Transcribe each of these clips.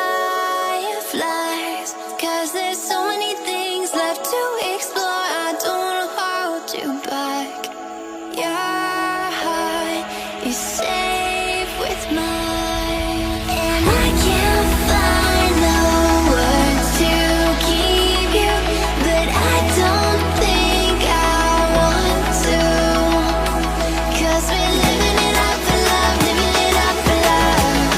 fireflies, 'cause there's so many things left to explore. I don't wanna hold you back. Your heart is safe with mine, and I can't find the words to keep you, but I don't think I want to, 'cause we're living it up for love, living it up for love.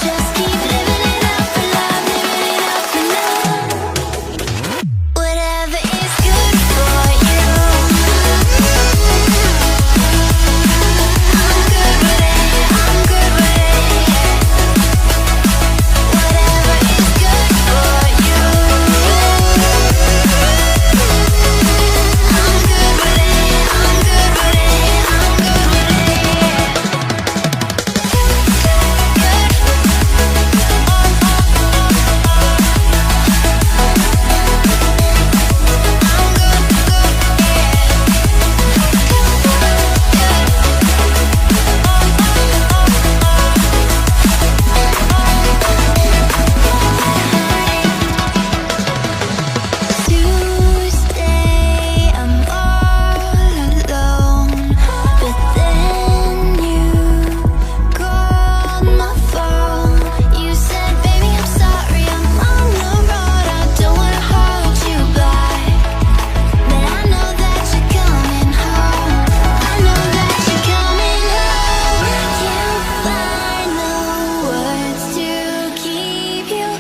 Just keep living it up for love, living it up for love. Whatever is good for you, I'm good with it, I'm good with it. Whatever is good for you, I'm good with it, I'm good with it, I'm good with it. Tuesday, I'm all alone, but then you called my phone. You said, baby, I'm sorry, I'm on the road. I don't wanna hold you back, but I know that you're coming home. I know that you're coming home. I can't find the words to keep you,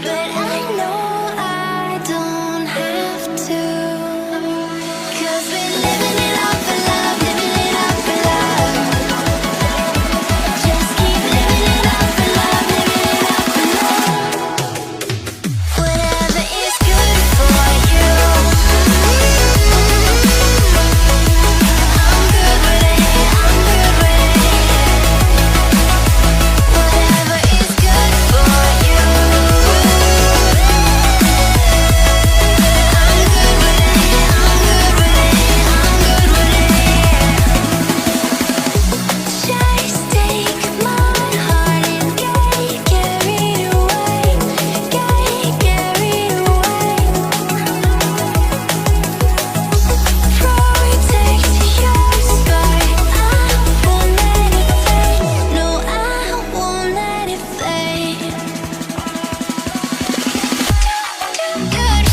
but I know I don't have to, 'cause we're living it up for love, living it up for love. Just keep living it up for love, living it up for love. Whatever is good for you, I'm good with it, I'm good with it. Whatever is good for you, I'm good with it, I'm good with it, I'm good with it. Just take my heart and get carried away, get carried away. Protect your sky, I won't let it fade. No, I won't let it fade. Good.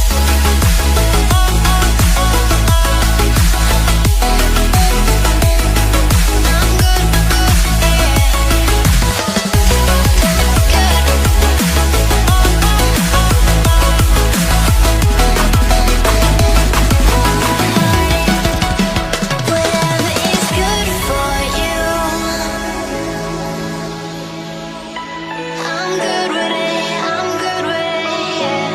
Whatever is good for you, I'm good with it, I'm good with it, yeah.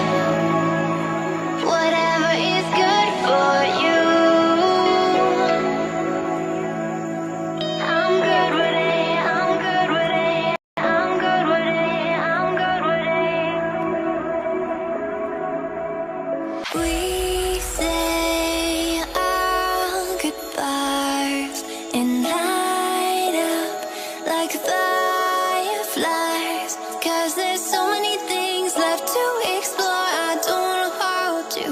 Whatever is good for you, I'm good with it, I'm good with it, I'm good with it, I'm good with it. We say our goodbyes and light up like fireflies, 'cause there's so many things left to explore. I don't wanna hold you